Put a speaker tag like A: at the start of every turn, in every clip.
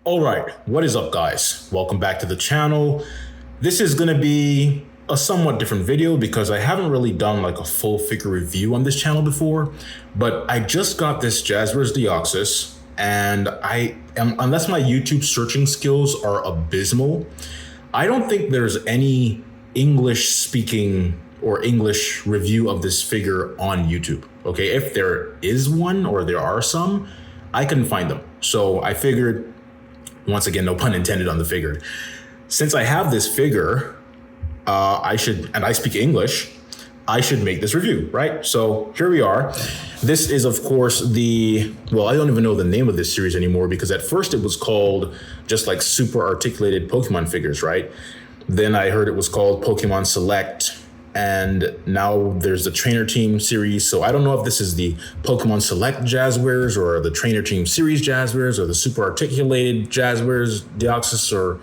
A: All right, what is up, guys? Welcome back to the channel. This is going to be a somewhat different video because I haven't really done like a full figure review on this channel before, but I just got this Jazwares Deoxys, and unless my YouTube searching skills are abysmal, I don't think there's any English speaking or English review of this figure on YouTube. Okay, if there is one or there are some, I couldn't find them. So I figured, once again, no pun intended on the figure, since I have this figure, and I speak English, I should make this review, right? So here we are. This is, of course, well, I don't even know the name of this series anymore because at first it was called just like super articulated Pokemon figures, right? Then I heard it was called Pokemon Select, and now there's the Trainer Team series. So I don't know if this is the Pokemon Select Jazwares or the Trainer Team series Jazwares or the super articulated Jazwares Deoxys or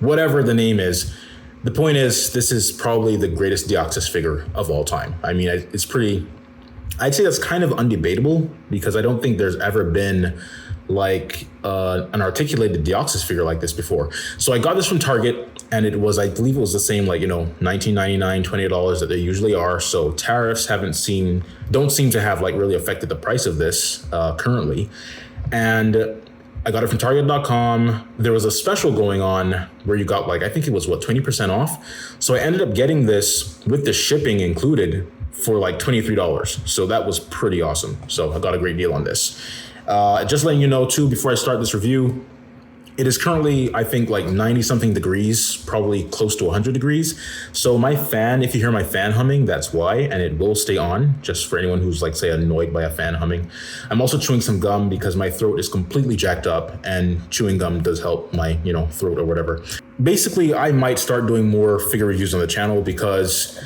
A: whatever the name is. The point is, this is probably the greatest Deoxys figure of all time. I mean, I'd say that's kind of undebatable because I don't think there's ever been like an articulated Deoxys figure like this before. So I got this from Target, and it was, I believe it was the same, like, $19.99, $20 that they usually are. So tariffs don't seem to have like really affected the price of this currently. And I got it from Target.com. There was a special going on where you got like, I think it was 20% off. So I ended up getting this with the shipping included for like $23. So that was pretty awesome. So I got a great deal on this. Just letting you know too, before I start this review, it is currently, I think, like 90 something degrees, probably close to 100 degrees. So my fan, if you hear my fan humming, that's why, and it will stay on just for anyone who's like, say, annoyed by a fan humming. I'm also chewing some gum because my throat is completely jacked up, and chewing gum does help my, throat or whatever. Basically, I might start doing more figure reviews on the channel because,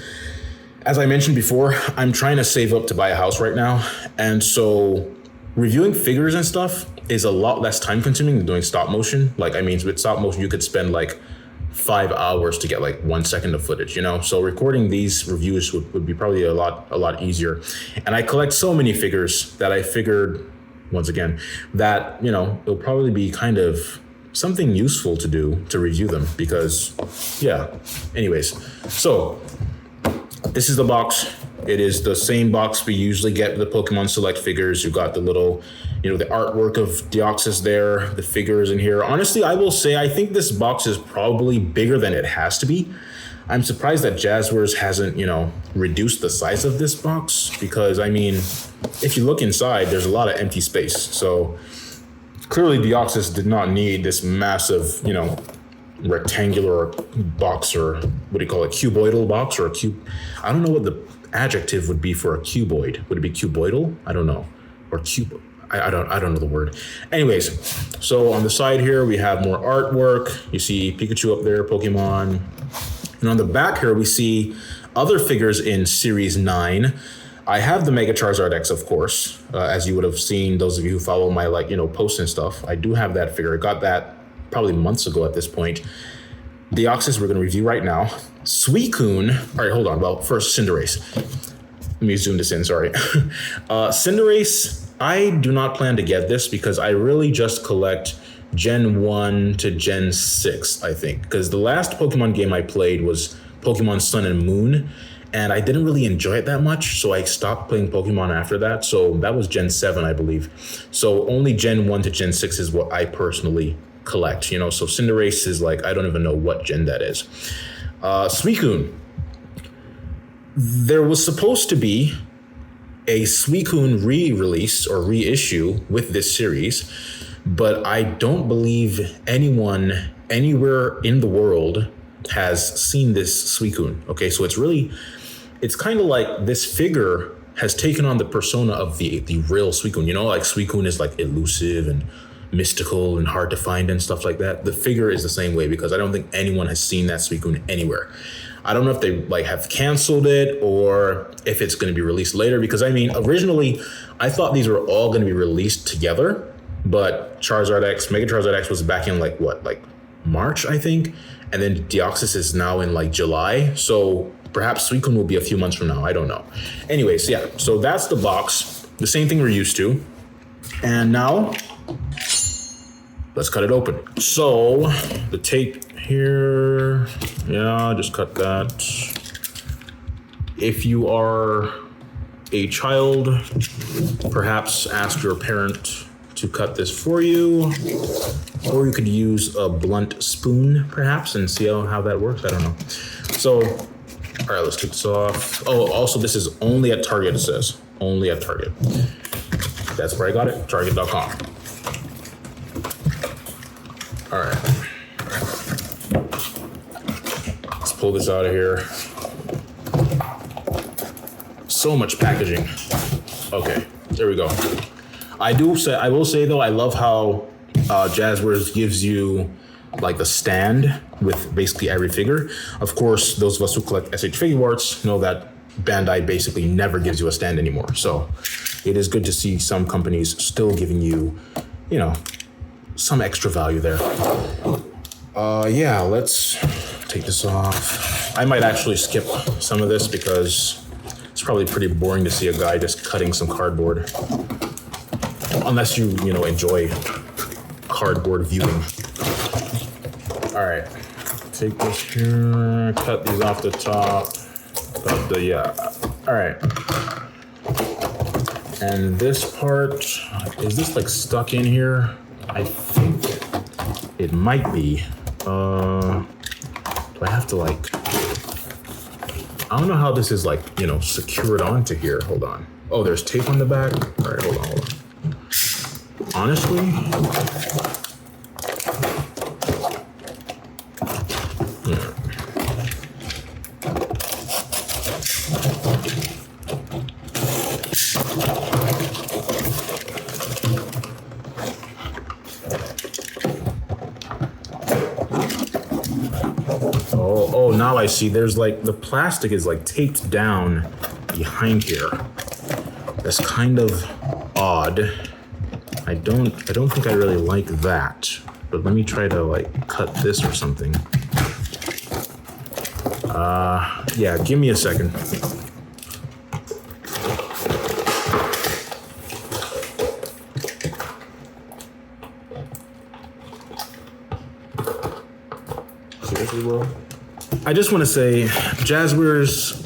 A: as I mentioned before, I'm trying to save up to buy a house right now. And so reviewing figures and stuff is a lot less time consuming than doing stop motion. Like, I mean, with stop motion, you could spend like 5 hours to get like 1 second of footage, So recording these reviews would be probably a lot easier. And I collect so many figures that I figured, once again, that, it'll probably be kind of something useful to do to review them because, yeah. Anyways, so this is the box. It is the same box we usually get with the Pokemon Select figures. You've got the little, the artwork of Deoxys there, the figures in here. Honestly, I will say, I think this box is probably bigger than it has to be. I'm surprised that Jazwares hasn't, reduced the size of this box because, I mean, if you look inside, there's a lot of empty space. So clearly Deoxys did not need this massive, rectangular box, or what do you call it, cuboidal box, or a cube. I don't know what the adjective would be for a cuboid. Would it be cuboidal? I don't know. Or cube. I don't know the word. Anyways, so on the side here we have more artwork. You see Pikachu up there, Pokemon. And on the back here we see other figures in Series 9. I have the Mega Charizard X, of course, as you would have seen, those of you who follow my posts and stuff. I do have that figure. I got that probably months ago at this point. Deoxys we're going to review right now. Suicune. All right, hold on. Well, first Cinderace. Let me zoom this in, sorry. Cinderace, I do not plan to get this because I really just collect Gen 1 to Gen 6, I think. Because the last Pokemon game I played was Pokemon Sun and Moon, and I didn't really enjoy it that much, so I stopped playing Pokemon after that. So that was Gen 7, I believe. So only Gen 1 to Gen 6 is what I personally collect, so Cinderace is like, I don't even know what gen that is. Suicune. There was supposed to be a Suicune re-release or reissue with this series, but I don't believe anyone anywhere in the world has seen this Suicune. Okay, so it's kind of like this figure has taken on the persona of the real Suicune. Like Suicune is like elusive and mystical and hard to find and stuff like that. The figure is the same way because I don't think anyone has seen that Suicune anywhere. I don't know if they have canceled it or if it's going to be released later, because I mean, originally I thought these were all going to be released together, but Charizard X, Mega Charizard X was back in like March, I think. And then Deoxys is now in like July. So perhaps Suicune will be a few months from now. I don't know. Anyways, yeah, so that's the box. The same thing we're used to. And now let's cut it open. So the tape here, yeah, just cut that. If you are a child, perhaps ask your parent to cut this for you, or you could use a blunt spoon perhaps and see how that works. I don't know. So, all right, let's take this off. Oh, also this is only at Target, it says. Only at Target. That's where I got it, target.com. All right. Let's pull this out of here. So much packaging. Okay, there we go. I will say though, I love how Jazwares gives you like the stand with basically every figure. Of course, those of us who collect SH figure arts know that Bandai basically never gives you a stand anymore. So it is good to see some companies still giving you, you know, some extra value there. Yeah, let's take this off. I might actually skip some of this because it's probably pretty boring to see a guy just cutting some cardboard. Unless you know, enjoy cardboard viewing. All right, take this here, cut these off the top. All right. And this part, is this like stuck in here? I think it might be. Do I have to like, I don't know how this is like, you know, secured onto here. Hold on. Oh, there's tape on the back. All right, hold on. Honestly, oh, now I see. There's like, the plastic is like taped down behind here. That's kind of odd. I don't think I really like that, but let me try to like cut this or something. Yeah, give me a second. Seriously, bro? I just want to say, Jazwares,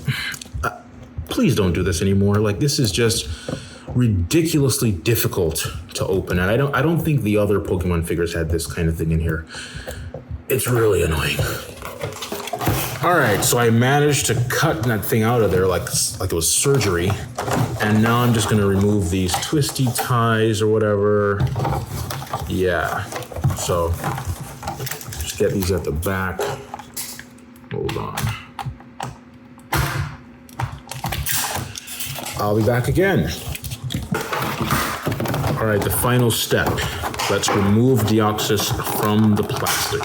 A: please don't do this anymore. Like, this is just ridiculously difficult to open, and I don't think the other Pokemon figures had this kind of thing in here. It's really annoying. All right, so I managed to cut that thing out of there like it was surgery, and now I'm just gonna remove these twisty ties or whatever. Yeah, so just get these at the back. Hold on. I'll be back again. All right, the final step. Let's remove Deoxys from the plastic.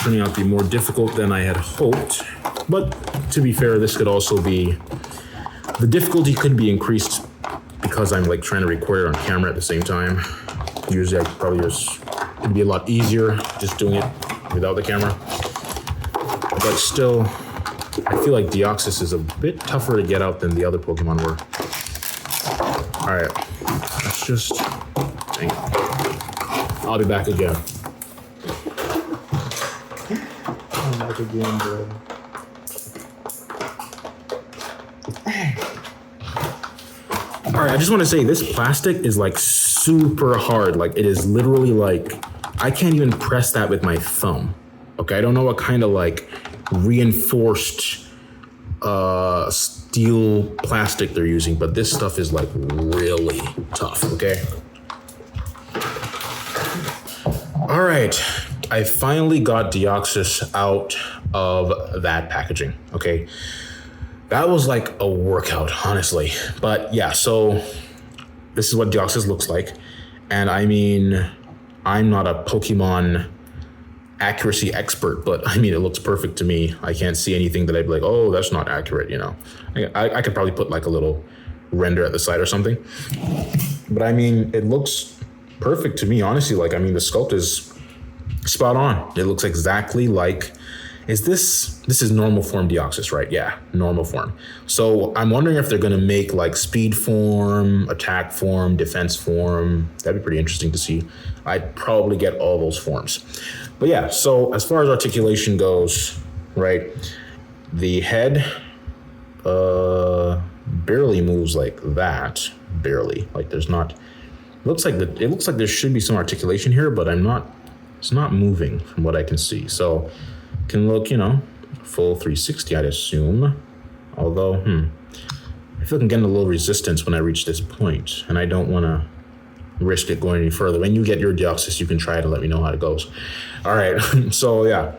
A: Turning out to be more difficult than I had hoped, but to be fair, this could also be, the difficulty could be increased because I'm like trying to record it on camera at the same time. Usually I probably just, it'd be a lot easier just doing it without the camera. But still, I feel like Deoxys is a bit tougher to get out than the other Pokemon were. All right, let's just, hang on. I'll be back again. I'm back again, bro. All right, I just want to say this plastic is like super hard. Like it is literally like, I can't even press that with my thumb. Okay, I don't know what kind of like reinforced steel plastic they're using, but this stuff is like really tough, okay? All right, I finally got Deoxys out of that packaging, okay? That was like a workout, honestly. But yeah, so this is what Deoxys looks like. And I mean, I'm not a Pokemon accuracy expert, but I mean, it looks perfect to me. I can't see anything that I'd be like, oh, that's not accurate, you know? I could probably put like a little render at the side or something. But I mean, it looks perfect to me, honestly. Like, I mean, the sculpt is spot on. It looks exactly like this is normal form Deoxys, right? Yeah, normal form. So I'm wondering if they're gonna make like speed form, attack form, defense form. That'd be pretty interesting to see. I'd probably get all those forms. But yeah, so as far as articulation goes, right, the head barely moves like that. Barely. Like there's not, it looks like there should be some articulation here, but it's not moving from what I can see. So can look, full 360, I'd assume. Although, I feel like I'm getting a little resistance when I reach this point, and I don't want to risk it going any further. When you get your Deoxys, you can try it and let me know how it goes. All right, so yeah.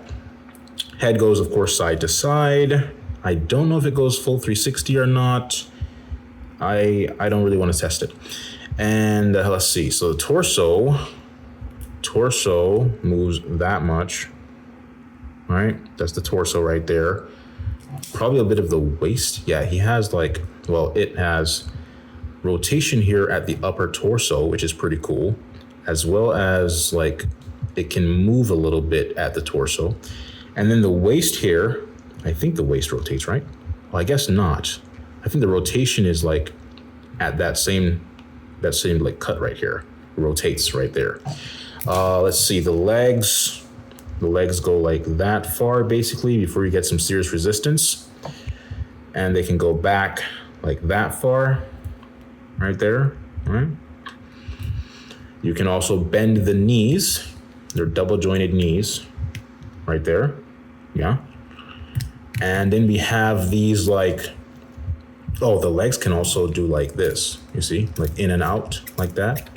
A: Head goes, of course, side to side. I don't know if it goes full 360 or not. I don't really want to test it. And let's see, so the torso moves that much. All right, that's the torso right there. Probably a bit of the waist. Yeah, he has it has rotation here at the upper torso, which is pretty cool, as well as it can move a little bit at the torso. And then the waist here, I think the waist rotates, right? Well, I guess not. I think the rotation is at that same cut right here. It rotates right there. Let's see, the legs go like that far basically before you get some serious resistance. And they can go back like that far, right there, all right? You can also bend the knees. They're double jointed knees, right there, yeah. And then we have these the legs can also do like this, you see, like in and out like that.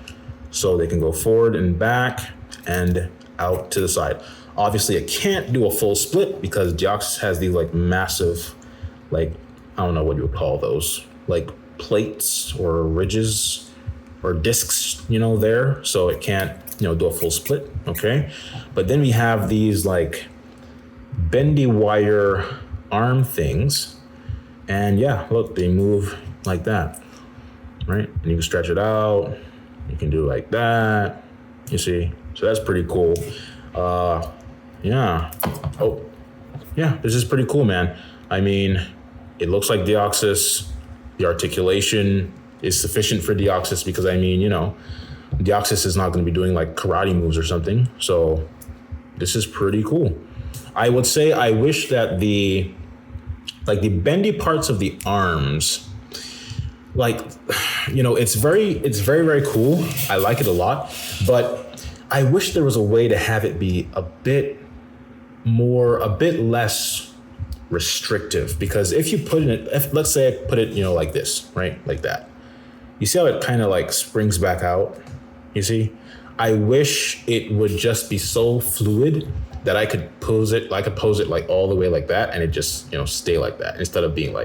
A: So they can go forward and back and out to the side. Obviously, it can't do a full split because Deoxys has these massive, I don't know what you would call those, plates or ridges or discs, there. So it can't, do a full split, okay? But then we have these bendy wire arm things. And yeah, look, they move like that, right? And you can stretch it out. You can do it like that, you see? So that's pretty cool. Yeah. Oh, yeah, this is pretty cool, man. I mean, it looks like Deoxys. The articulation is sufficient for Deoxys because, Deoxys is not going to be doing karate moves or something. So this is pretty cool. I would say I wish that the bendy parts of the arms, it's very, very cool. I like it a lot, but I wish there was a way to have it be a bit less restrictive, because if you put it, let's say I put it, like this, right? Like that. You see how it kind of springs back out? You see? I wish it would just be so fluid that I could pose it all the way like that, and it just, stay like that instead of being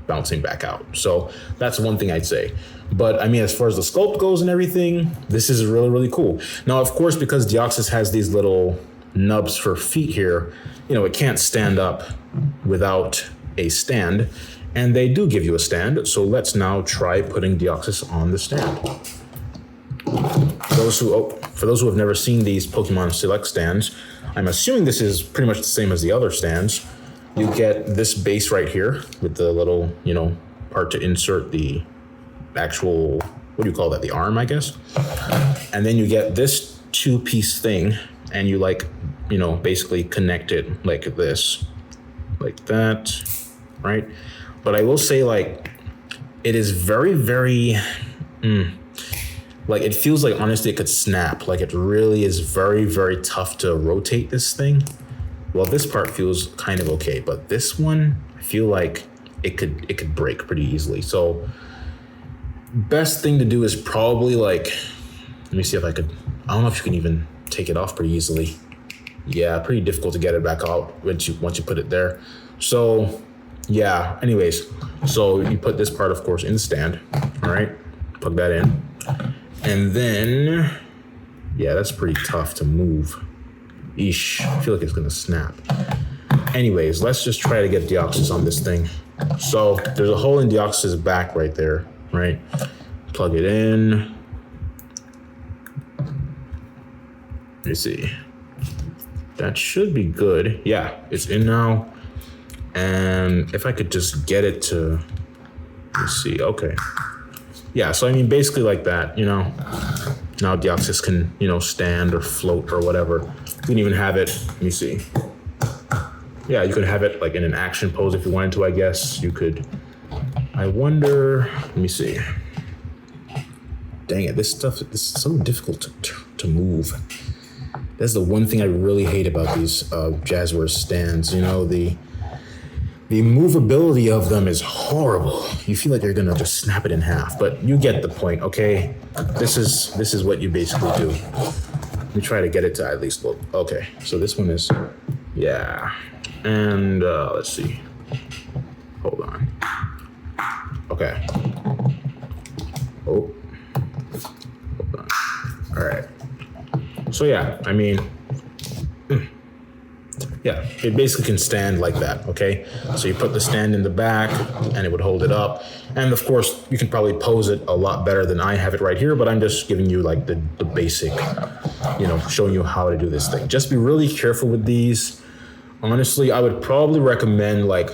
A: bouncing back out. So that's one thing I'd say. But as far as the sculpt goes and everything, this is really, really cool. Now, of course, because Deoxys has these little nubs for feet here, it can't stand up without a stand, and they do give you a stand. So let's now try putting Deoxys on the stand. For those who have never seen these Pokemon Select stands, I'm assuming this is pretty much the same as the other stands. You get this base right here with the little, part to insert the actual, what do you call that? The arm, I guess. And then you get this 2-piece thing, and you basically connect it like this, like that, right? But I will say it is very, very, it feels like honestly it could snap. It really is very, very tough to rotate this thing. Well, this part feels kind of okay, but this one, I feel like it could break pretty easily. So best thing to do is probably let me see if I don't know if you can even take it off pretty easily. Yeah, pretty difficult to get it back out once you put it there. So yeah, anyways, so you put this part, of course, in the stand, all right? Plug that in. And then, yeah, that's pretty tough to move. Eesh, I feel like it's gonna snap. Anyways, let's just try to get Deoxys on this thing. So there's a hole in Deoxys' back right there, right? Plug it in. Let me see. That should be good. Yeah, it's in now. And if I could just get it to, let's see, okay. Yeah, so I mean, basically like that, you know. Now Deoxys can, you know, stand or float or whatever. You can even have it, let me see. Yeah, you could have it like in an action pose if you wanted to, I guess. You could, I wonder, let me see. Dang it, this stuff is so difficult to move. That's the one thing I really hate about these Jazwares stands. You know, the movability of them is horrible. You feel like you're gonna just snap it in half, but you get the point, okay? This is what you basically do. Let me try to get it to at least look. Okay, so this one is, yeah. And let's see. Hold on. Okay. Oh. Hold on. All right. So yeah, I mean, yeah, it basically can stand like that, okay? So you put the stand in the back and it would hold it up. And of course, you can probably pose it a lot better than I have it right here, but I'm just giving you like the basic, you know, showing you how to do this thing. Just be really careful with these. Honestly, I would probably recommend like,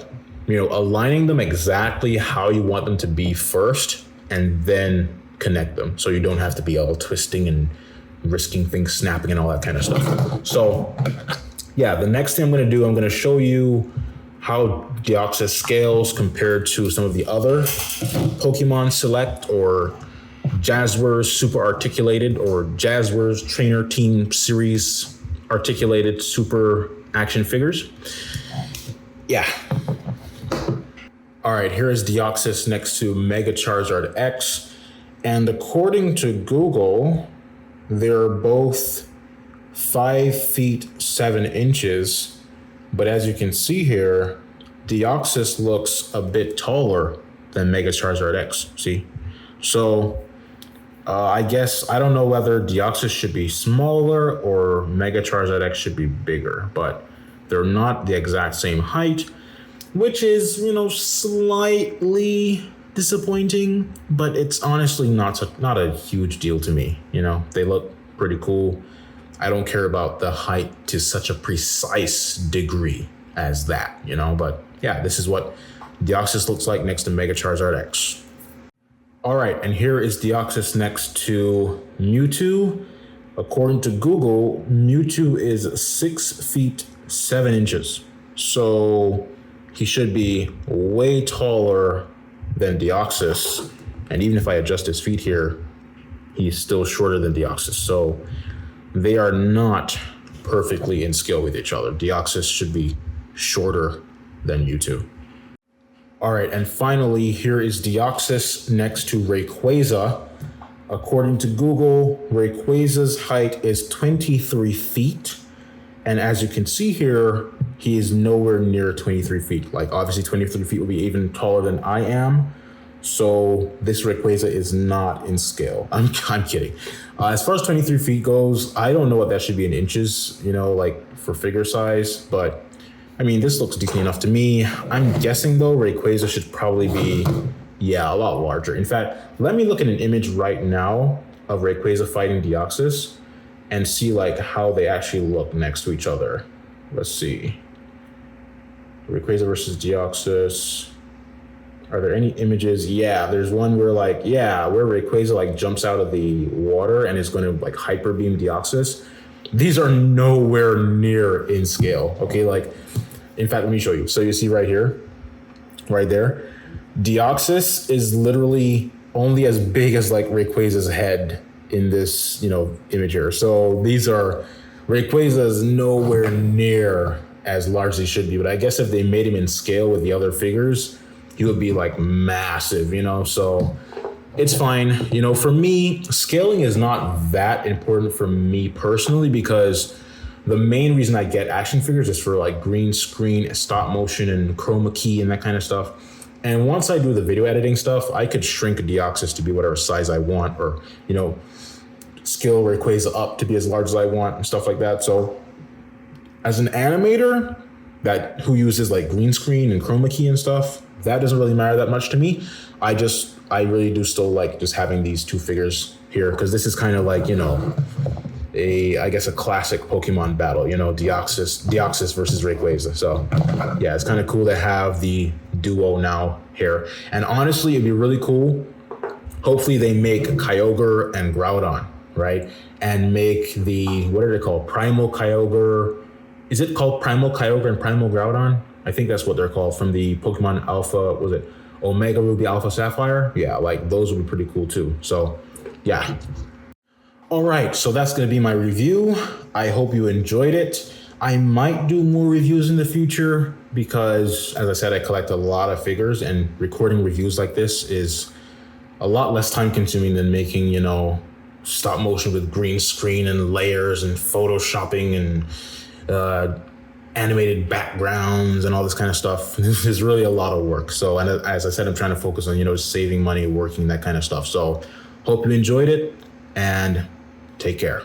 A: you know, aligning them exactly how you want them to be first and then connect them. So you don't have to be all twisting and risking things snapping and all that kind of stuff. So yeah, the next thing I'm going to do, I'm going to show you how Deoxys scales compared to some of the other Pokemon Select or Jazwares Super Articulated or Jazwares Trainer Team Series Articulated Super action figures. Yeah. All right, here is Deoxys next to Mega Charizard X. And according to Google, they're both 5 feet 7 inches, but as you can see here, Deoxys looks a bit taller than Mega Charizard X. See, so I guess I don't know whether Deoxys should be smaller or Mega Charizard X should be bigger, but they're not the exact same height, which is, you know, slightly disappointing, but it's honestly not a huge deal to me. You know, they look pretty cool. I don't care about the height to such a precise degree as that, you know, but yeah, this is what Deoxys looks like next to Mega Charizard X. All right, and here is Deoxys next to Mewtwo. According to Google, Mewtwo is 6 feet 7 inches. So he should be way taller than Deoxys. And even if I adjust his feet here, he's still shorter than Deoxys. So they are not perfectly in scale with each other. Deoxys should be shorter than Mewtwo. All right, and finally, here is Deoxys next to Rayquaza. According to Google, Rayquaza's height is 23 feet. And as you can see here, he is nowhere near 23 feet. Like obviously 23 feet will be even taller than I am. So this Rayquaza is not in scale. I'm kidding. As far as 23 feet goes, I don't know what that should be in inches, you know, like for figure size, but I mean, this looks decent enough to me. I'm guessing though, Rayquaza should probably be, yeah, a lot larger. In fact, let me look at an image right now of Rayquaza fighting Deoxys and see like how they actually look next to each other. Let's see. Rayquaza versus Deoxys. Are there any images? Yeah, there's one where like, yeah, where Rayquaza like jumps out of the water and is going to like hyper beam Deoxys. These are nowhere near in scale. Okay, like, in fact, let me show you. So you see right here, right there, Deoxys is literally only as big as like Rayquaza's head in this, you know, image here. So these are, Rayquaza is nowhere near as large as he should be. But I guess if they made him in scale with the other figures, he would be like massive, you know? So it's fine. You know, for me, scaling is not that important for me personally, because the main reason I get action figures is for like green screen, stop motion, and chroma key and that kind of stuff. And once I do the video editing stuff, I could shrink a Deoxys to be whatever size I want, or, you know, scale Rayquaza up to be as large as I want and stuff like that. So as an animator who uses like green screen and chroma key and stuff, that doesn't really matter that much to me. I really do still like just having these two figures here, because this is kind of like, you know, I guess a classic Pokemon battle, Deoxys versus Rayquaza. So yeah, it's kind of cool to have the duo now here. And honestly, it'd be really cool. Hopefully they make Kyogre and Groudon, right? And make what are they called? Primal Kyogre. Is it called Primal Kyogre and Primal Groudon? I think that's what they're called from the Pokemon Alpha, was it Omega Ruby Alpha Sapphire? Yeah, like those would be pretty cool too. So yeah. All right, so that's gonna be my review. I hope you enjoyed it. I might do more reviews in the future because, as I said, I collect a lot of figures, and recording reviews like this is a lot less time consuming than making, stop motion with green screen and layers and photoshopping and animated backgrounds and all this kind of stuff. This is really a lot of work. So, and as I said, I'm trying to focus on, saving money, working, that kind of stuff. So hope you enjoyed it, and take care.